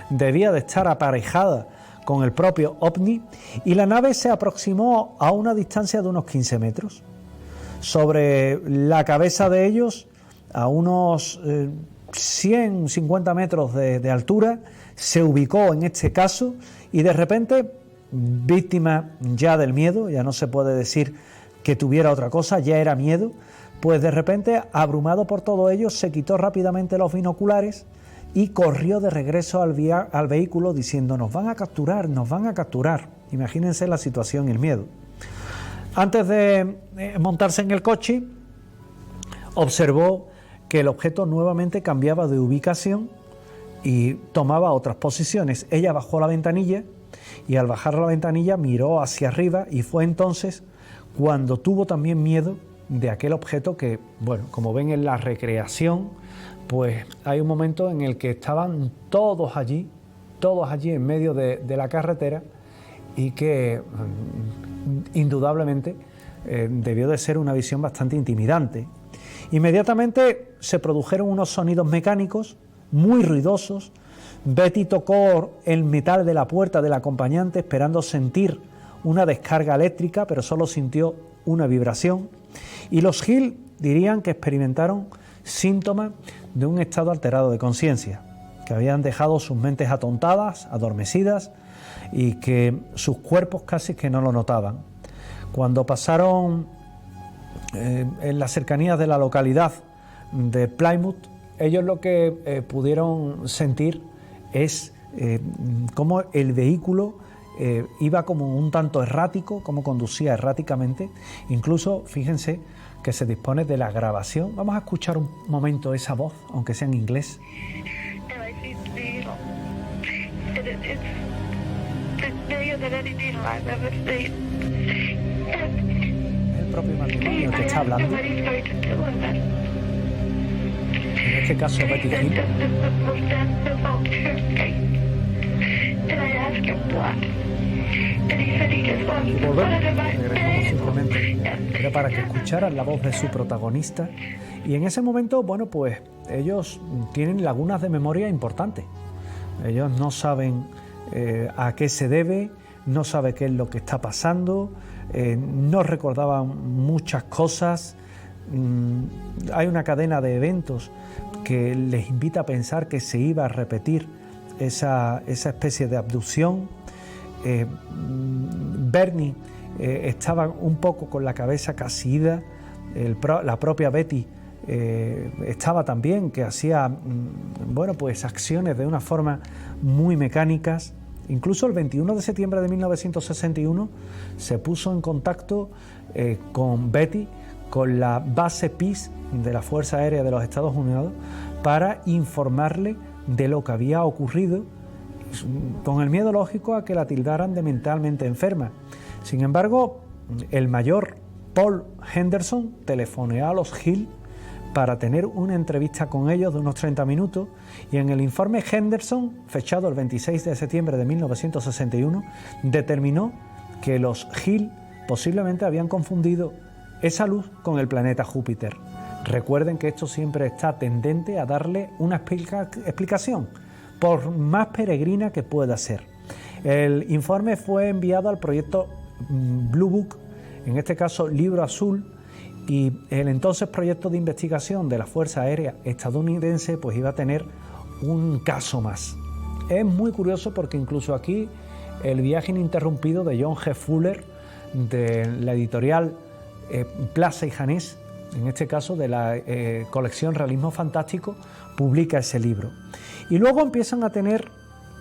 debía de estar aparejada con el propio ovni, y la nave se aproximó a una distancia de unos 15 metros. Sobre la cabeza de ellos, a unos 150 metros de altura, se ubicó en este caso, y de repente, víctima ya del miedo, ya no se puede decir que tuviera otra cosa, ya era miedo, pues de repente, abrumado por todo ello, se quitó rápidamente los binoculares y corrió de regreso al vehículo diciendo: nos van a capturar, nos van a capturar. Imagínense la situación y el miedo. Antes de montarse en el coche, observó que el objeto nuevamente cambiaba de ubicación y tomaba otras posiciones. Ella bajó la ventanilla y al bajar la ventanilla miró hacia arriba, y fue entonces cuando tuvo también miedo de aquel objeto que, bueno, como ven en la recreación, pues hay un momento en el que estaban todos allí en medio de la carretera, y que indudablemente debió de ser una visión bastante intimidante. Inmediatamente se produjeron unos sonidos mecánicos muy ruidosos. Betty tocó el metal de la puerta del acompañante esperando sentir una descarga eléctrica, pero solo sintió una vibración, y los Hill dirían que experimentaron síntomas de un estado alterado de conciencia, que habían dejado sus mentes atontadas, adormecidas, y que sus cuerpos casi que no lo notaban. Cuando pasaron en las cercanías de la localidad de Plymouth, ellos lo que pudieron sentir es cómo el vehículo iba como un tanto errático, cómo conducía erráticamente. Incluso, fíjense que se dispone de la grabación. Vamos a escuchar un momento esa voz, aunque sea en inglés. Es el propio matrimonio que está hablando. En este caso, Betty Hill. Y volvemos, regresamos simplemente. Era para que escucharan la voz de su protagonista. Y en ese momento, bueno, pues ellos tienen lagunas de memoria importantes. Ellos no saben a qué se debe, no saben qué es lo que está pasando, no recordaban muchas cosas. Hay una cadena de eventos que les invita a pensar que se iba a repetir esa especie de abducción. Bernie estaba un poco con la cabeza casi ida. La propia Betty estaba también, que hacía bueno, pues acciones de una forma muy mecánicas. Incluso el 21 de septiembre de 1961 se puso en contacto con Betty, con la base Peace de la Fuerza Aérea de los Estados Unidos, para informarle de lo que había ocurrido, con el miedo lógico a que la tildaran de mentalmente enferma. Sin embargo, el mayor Paul Henderson telefoneó a los Hill para tener una entrevista con ellos de unos 30 minutos, y en el informe Henderson, fechado el 26 de septiembre de 1961, determinó que los Hill posiblemente habían confundido esa luz con el planeta Júpiter. Recuerden que esto siempre está tendente a darle una explicación, por más peregrina que pueda ser. El informe fue enviado al proyecto Blue Book, en este caso Libro Azul, y el entonces proyecto de investigación de la Fuerza Aérea estadounidense pues iba a tener un caso más. Es muy curioso porque incluso aquí el viaje ininterrumpido de John G. Fuller, de la editorial Plaza y Janés, en este caso de la colección Realismo Fantástico, publica ese libro. Y luego empiezan a tener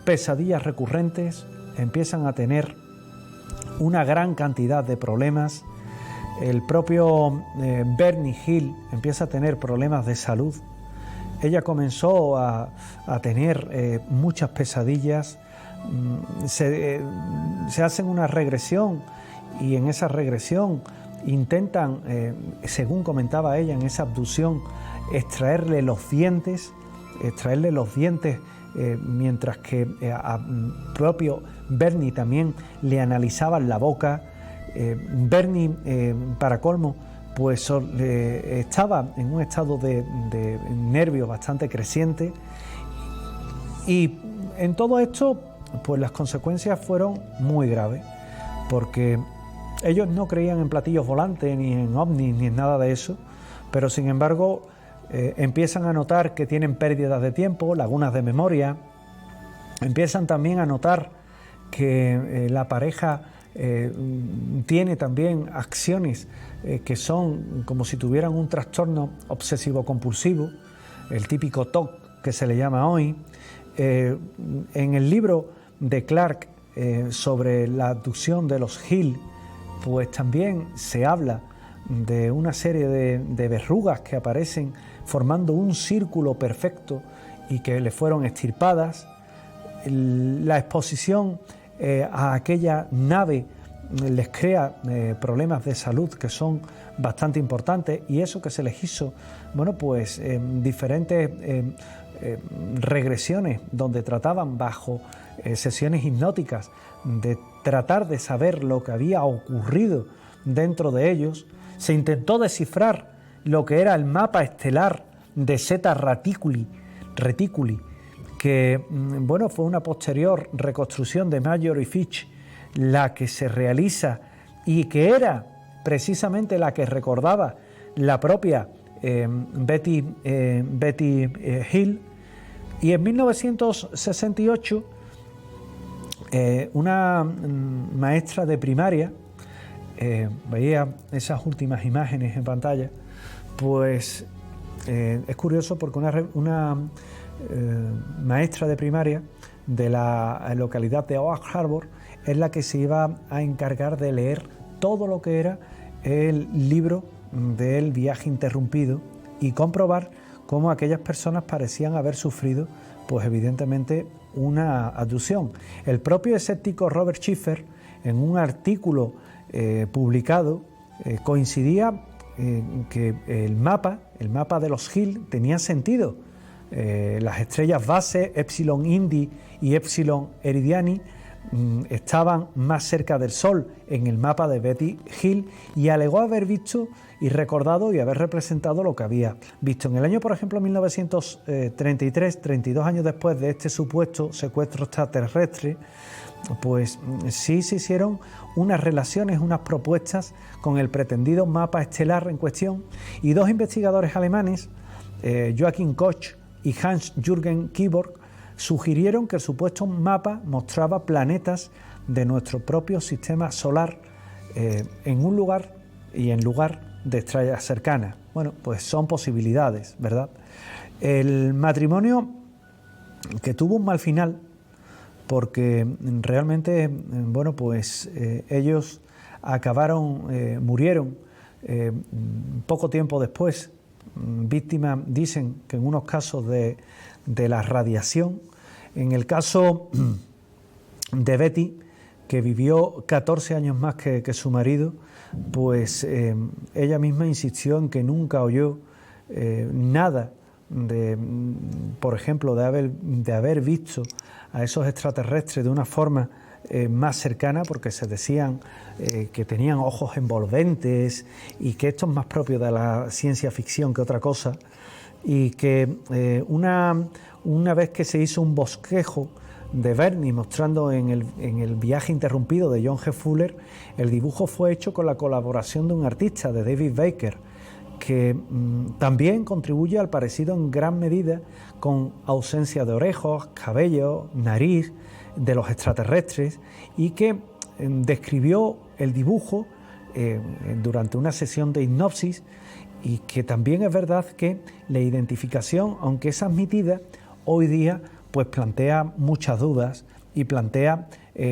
pesadillas recurrentes, empiezan a tener una gran cantidad de problemas. El propio Bernie Hill empieza a tener problemas de salud. Ella comenzó a tener muchas pesadillas. Se hacen una regresión, y en esa regresión intentan, según comentaba ella en esa abducción, extraerle los dientes, mientras que a propio Bernie también le analizaban la boca. Bernie, para colmo, pues estaba en un estado de nervios bastante creciente, y en todo esto pues las consecuencias fueron muy graves, porque ellos no creían en platillos volantes, ni en ovnis, ni en nada de eso, pero sin embargo empiezan a notar que tienen pérdidas de tiempo, lagunas de memoria. Empiezan también a notar que la pareja tiene también acciones que son como si tuvieran un trastorno obsesivo-compulsivo, el típico TOC que se le llama hoy. En el libro de Clark sobre la abducción de los Hill, pues también se habla de una serie de verrugas que aparecen formando un círculo perfecto y que le fueron extirpadas. La exposición a aquella nave les crea problemas de salud que son bastante importantes, y eso que se les hizo, bueno, pues diferentes regresiones donde trataban bajo sesiones hipnóticas de tratar de saber lo que había ocurrido dentro de ellos. Se intentó descifrar lo que era el mapa estelar de Zeta Reticuli, que bueno, fue una posterior reconstrucción de Major y Fitch la que se realiza, y que era precisamente la que recordaba la propia Betty Hill. Y en 1968 una maestra de primaria, veía esas últimas imágenes en pantalla, pues es curioso porque una maestra de primaria de la localidad de Oak Harbor es la que se iba a encargar de leer todo lo que era el libro del viaje interrumpido y comprobar cómo aquellas personas parecían haber sufrido, pues evidentemente, una abducción. El propio escéptico Robert Schiffer, en un artículo publicado, coincidía que el mapa de los Hill tenía sentido. Las estrellas base Epsilon Indi y Epsilon Eridiani estaban más cerca del Sol en el mapa de Betty Hill, y alegó haber visto y recordado y haber representado lo que había visto. En el año, por ejemplo, 1933, 32 años después de este supuesto secuestro extraterrestre, pues sí se hicieron unas relaciones, unas propuestas con el pretendido mapa estelar en cuestión, y dos investigadores alemanes, Joachim Koch y Hans-Jürgen Kiborg, sugirieron que el supuesto mapa mostraba planetas de nuestro propio sistema solar en un lugar y en lugar de estrellas cercanas. Bueno, pues son posibilidades, ¿verdad? El matrimonio, que tuvo un mal final, porque realmente, bueno, pues ellos murieron poco tiempo después, víctimas, dicen que en unos casos de la radiación. En el caso de Betty, que vivió 14 años más que su marido, pues ella misma insistió en que nunca oyó nada por ejemplo, de haber visto a esos extraterrestres de una forma más cercana, porque se decían que tenían ojos envolventes y que esto es más propio de la ciencia ficción que otra cosa, y que una vez que se hizo un bosquejo de Bernie mostrando en el viaje interrumpido de John G. Fuller, el dibujo fue hecho con la colaboración de un artista, de David Baker, que también contribuye al parecido en gran medida, con ausencia de orejas, cabello, nariz de los extraterrestres, y que describió el dibujo durante una sesión de hipnosis, y que también es verdad que la identificación, aunque es admitida, hoy día pues plantea muchas dudas y plantea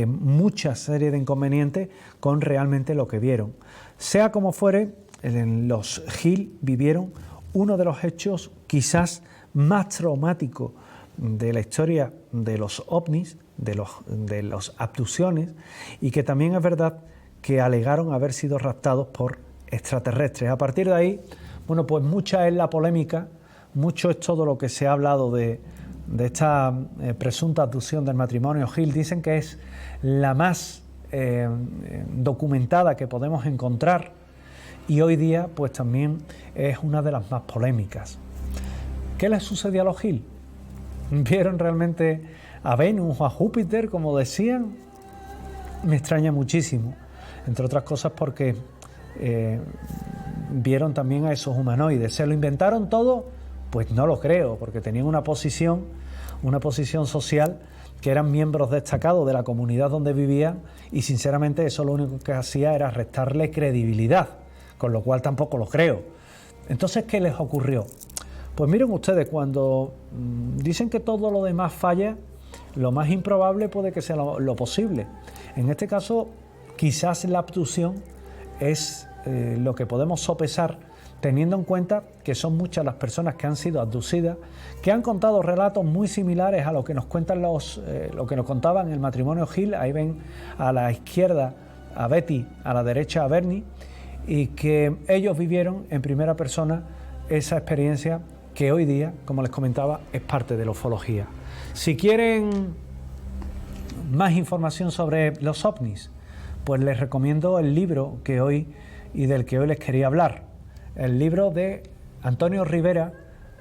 mucha serie de inconvenientes con realmente lo que vieron. Sea como fuere, los Hill vivieron uno de los hechos quizás más traumáticos de la historia de los ovnis, de las abducciones, y que también es verdad que alegaron haber sido raptados por extraterrestres. A partir de ahí, bueno, pues mucha es la polémica, mucho es todo lo que se ha hablado de esta presunta abducción del matrimonio Hill. Dicen que es la más documentada que podemos encontrar, y hoy día pues también es una de las más polémicas. ¿Qué les sucedió a los Hill? ¿Vieron realmente a Venus o a Júpiter, como decían? Me extraña muchísimo, entre otras cosas porque vieron también a esos humanoides. ¿Se lo inventaron todo? Pues no lo creo, porque tenían una posición social, que eran miembros destacados de la comunidad donde vivían, y sinceramente eso lo único que hacía era restarle credibilidad, con lo cual tampoco lo creo. Entonces, ¿qué les ocurrió? Pues miren ustedes, cuando dicen que todo lo demás falla, lo más improbable puede que sea lo posible. En este caso, quizás la abducción es lo que podemos sopesar, teniendo en cuenta que son muchas las personas que han sido abducidas, que han contado relatos muy similares a lo que nos cuentan lo que nos contaban el matrimonio Hill. Ahí ven a la izquierda a Betty, a la derecha a Bernie, y que ellos vivieron en primera persona esa experiencia que hoy día, como les comentaba, es parte de la ufología. Si quieren más información sobre los ovnis, pues les recomiendo el libro del que hoy les quería hablar, el libro de Antonio Rivera,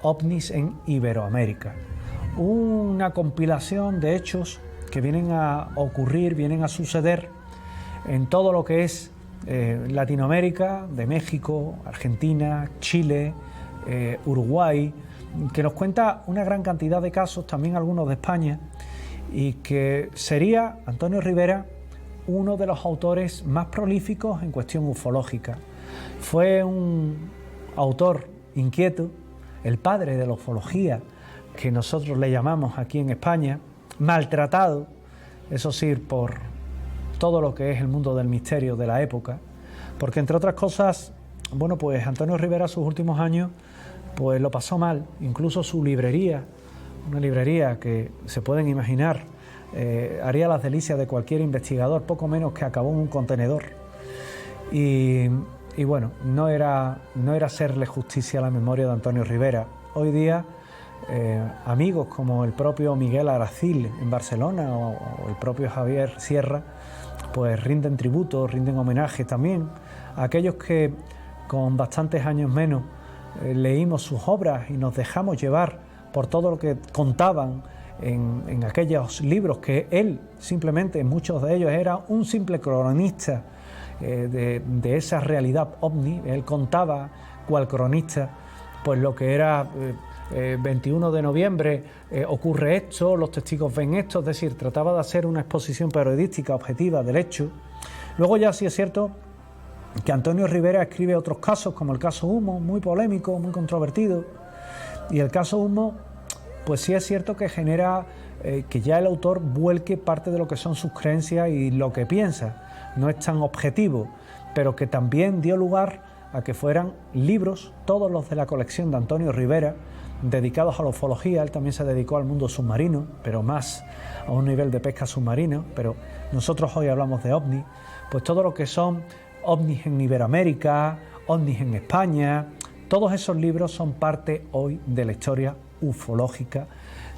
OVNIs en Iberoamérica. Una compilación de hechos que vienen a ocurrir, vienen a suceder en todo lo que es Latinoamérica, de México, Argentina, Chile, Uruguay, que nos cuenta una gran cantidad de casos, también algunos de España, y que sería Antonio Rivera uno de los autores más prolíficos en cuestión ufológica. Fue un autor inquieto, el padre de la ufología, que nosotros le llamamos aquí en España, maltratado, eso sí, por todo lo que es el mundo del misterio de la época, porque entre otras cosas, bueno, pues Antonio Rivera sus últimos años pues lo pasó mal, incluso su librería, una librería que se pueden imaginar, haría las delicias de cualquier investigador, poco menos que acabó en un contenedor. Y bueno, no era hacerle justicia a la memoria de Antonio Rivera. Hoy día, amigos como el propio Miguel Aracil en Barcelona o el propio Javier Sierra, pues rinden tributo, rinden homenaje también a aquellos que con bastantes años menos leímos sus obras y nos dejamos llevar por todo lo que contaban en aquellos libros, que él simplemente, muchos de ellos, era un simple cronista de esa realidad ovni. Él contaba, cual cronista, pues lo que era 21 de noviembre, ocurre esto, los testigos ven esto, es decir, trataba de hacer una exposición periodística objetiva del hecho. Luego ya sí es cierto que Antonio Rivera escribe otros casos, como el caso Humo, muy polémico, muy controvertido. Y el caso Humo, pues sí es cierto que genera que ya el autor vuelque parte de lo que son sus creencias y lo que piensa. No es tan objetivo, pero que también dio lugar a que fueran libros, todos los de la colección de Antonio Rivera, dedicados a la ufología. Él también se dedicó al mundo submarino, pero más a un nivel de pesca submarino, pero nosotros hoy hablamos de ovnis, pues todo lo que son ovnis en Iberoamérica, ovnis en España, todos esos libros son parte hoy de la historia ufológica,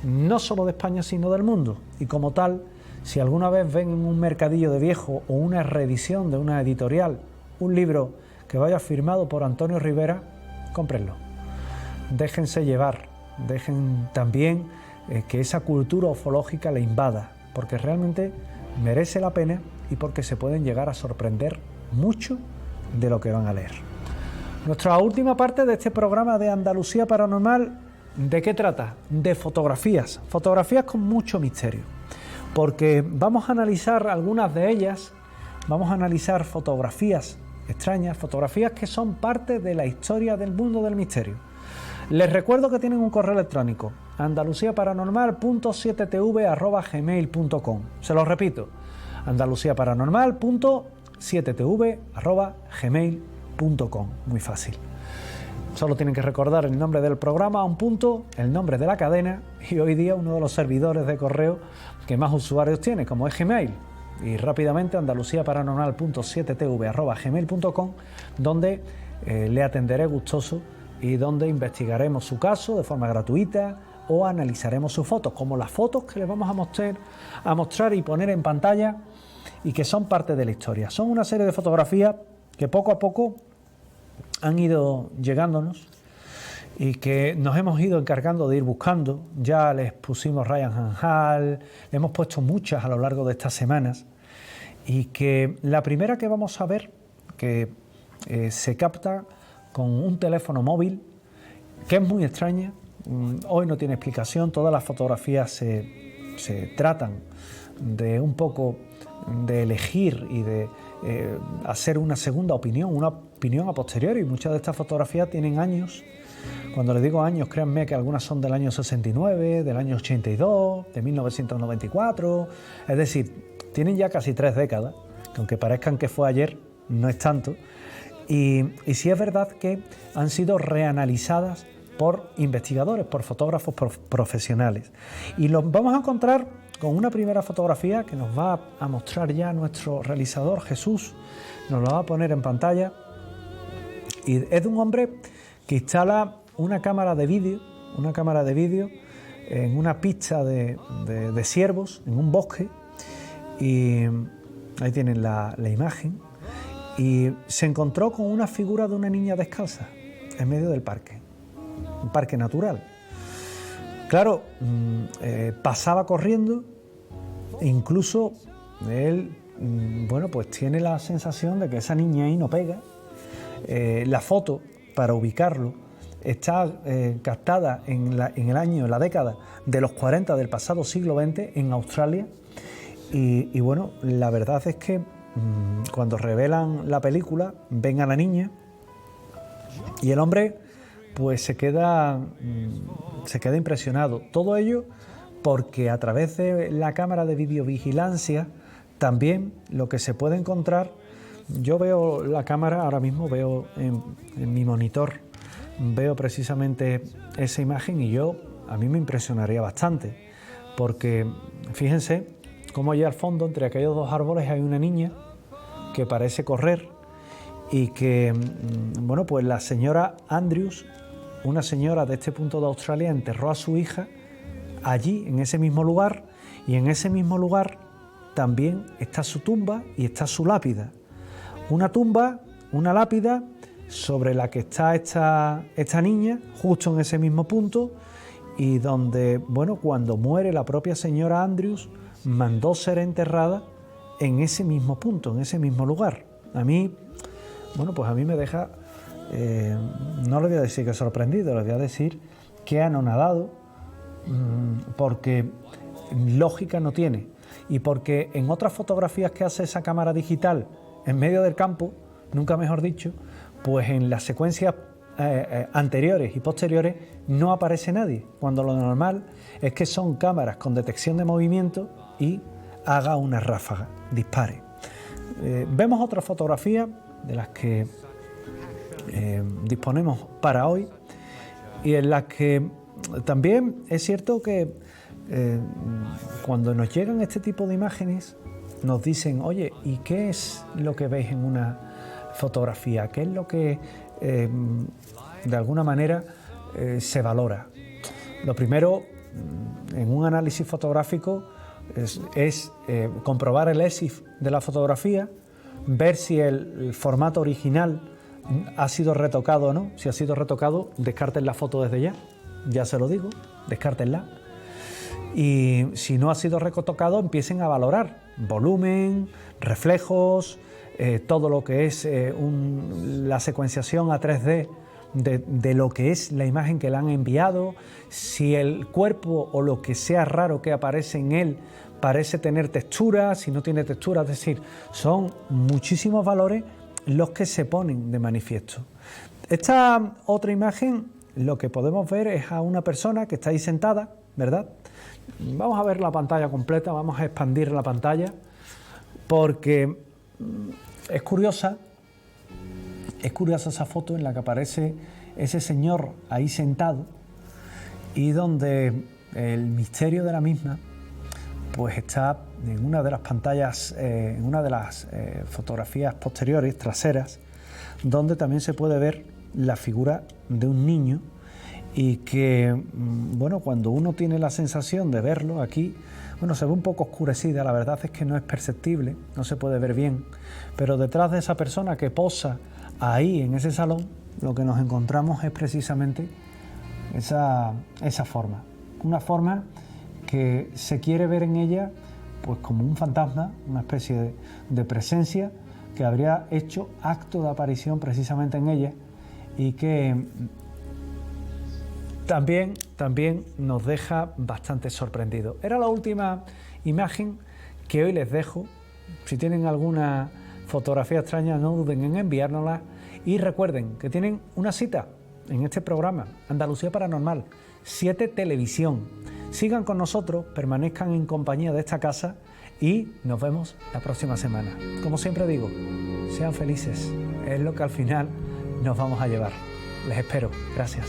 no solo de España sino del mundo, y como tal, si alguna vez ven en un mercadillo de viejo o una reedición de una editorial un libro que vaya firmado por Antonio Rivera, cómprenlo, déjense llevar, dejen también que esa cultura ufológica le invada, porque realmente merece la pena y porque se pueden llegar a sorprender mucho de lo que van a leer. Nuestra última parte de este programa de Andalucía Paranormal, ¿de qué trata? De fotografías, fotografías con mucho misterio, porque vamos a analizar algunas de ellas, vamos a analizar fotografías extrañas, fotografías que son parte de la historia del mundo del misterio. Les recuerdo que tienen un correo electrónico, andaluciaparanormal.7tv@gmail.com. Se lo repito, andaluciaparanormal.7tv@gmail.com. Muy fácil. Solo tienen que recordar el nombre del programa, un punto, el nombre de la cadena y hoy día uno de los servidores de correo que más usuarios tiene, como es Gmail. Y rápidamente andaluciaparanormal.7tv@gmail.com, donde le atenderé gustoso y donde investigaremos su caso de forma gratuita o analizaremos sus fotos, como las fotos que les vamos a mostrar y poner en pantalla y que son parte de la historia. Son una serie de fotografías que poco a poco han ido llegándonos y que nos hemos ido encargando de ir buscando. Ya les pusimos Ryan Hanhal, le hemos puesto muchas a lo largo de estas semanas, y que la primera que vamos a ver, que se capta con un teléfono móvil, que es muy extraña, hoy no tiene explicación, todas las fotografías se tratan de un poco de elegir y de hacer una segunda opinión, una opinión a posteriori. Muchas de estas fotografías tienen años. Cuando les digo años, créanme que algunas son del año 69, del año 82, de 1994, es decir, tienen ya casi 3 décadas, que aunque parezcan que fue ayer, no es tanto, y sí es verdad que han sido reanalizadas por investigadores, por fotógrafos profesionales. Y los vamos a encontrar con una primera fotografía que nos va a mostrar ya nuestro realizador Jesús, nos lo va a poner en pantalla, y es de un hombre que instala una cámara de vídeo en una pista de ciervos, en un bosque, y ahí tienen la imagen, y se encontró con una figura de una niña descalza en medio del parque, un parque natural. Claro, pasaba corriendo e incluso él, bueno, pues tiene la sensación de que esa niña ahí no pega. La foto, para ubicarlo, está captada en la década de los 40 del pasado siglo XX en Australia, y bueno, la verdad es que cuando revelan la película ven a la niña y el hombre pues se queda impresionado. Todo ello porque a través de la cámara de videovigilancia también lo que se puede encontrar, yo veo la cámara ahora mismo, veo en mi monitor, veo precisamente esa imagen, y a mí me impresionaría bastante, porque fíjense cómo allí al fondo, entre aquellos 2 árboles, hay una niña que parece correr, y que, bueno, pues la señora Andrews, una señora de este punto de Australia, enterró a su hija allí, en ese mismo lugar, y en ese mismo lugar también está su tumba y está su lápida. Una tumba, una lápida sobre la que está esta niña, justo en ese mismo punto, y donde, bueno, cuando muere la propia señora Andrews, mandó ser enterrada en ese mismo punto, en ese mismo lugar. A mí, bueno, pues a mí me deja, no le voy a decir que sorprendido, le voy a decir que anonadado, porque lógica no tiene, y porque en otras fotografías que hace esa cámara digital en medio del campo, nunca mejor dicho, pues en las secuencias anteriores y posteriores no aparece nadie, cuando lo normal es que son cámaras con detección de movimiento y haga una ráfaga, dispare. Vemos otra fotografía de las que disponemos para hoy y en las que también es cierto que cuando nos llegan este tipo de imágenes nos dicen, oye, ¿y qué es lo que veis en una fotografía? ¿Qué es lo que de alguna manera se valora? Lo primero, en un análisis fotográfico, es comprobar el EXIF de la fotografía, ver si el formato original ha sido retocado o no. Si ha sido retocado, descarten la foto desde ya se lo digo, descártenla. Y si no ha sido retocado, empiecen a valorar volumen, reflejos, todo lo que es la secuenciación a 3D de lo que es la imagen que le han enviado, si el cuerpo o lo que sea raro que aparece en él parece tener textura, si no tiene textura, es decir, son muchísimos valores los que se ponen de manifiesto. Esta otra imagen, lo que podemos ver es a una persona que está ahí sentada, ¿verdad? Vamos a ver la pantalla completa, vamos a expandir la pantalla, porque es curiosa esa foto en la que aparece ese señor ahí sentado y donde el misterio de la misma pues está en una de las pantallas, en una de las fotografías posteriores, traseras, donde también se puede ver la figura de un niño y que, bueno, cuando uno tiene la sensación de verlo aquí, bueno, se ve un poco oscurecida, la verdad es que no es perceptible, no se puede ver bien, pero detrás de esa persona que posa ahí en ese salón, lo que nos encontramos es precisamente esa forma, una forma que se quiere ver en ella pues como un fantasma, una especie de presencia que habría hecho acto de aparición precisamente en ella y que también nos deja bastante sorprendidos. Era la última imagen que hoy les dejo. Si tienen alguna fotografía extraña, no duden en enviárnosla y recuerden que tienen una cita en este programa Andalucía Paranormal, 7 Televisión. Sigan con nosotros, permanezcan en compañía de esta casa y nos vemos la próxima semana. Como siempre digo, sean felices, es lo que al final nos vamos a llevar. Les espero. Gracias.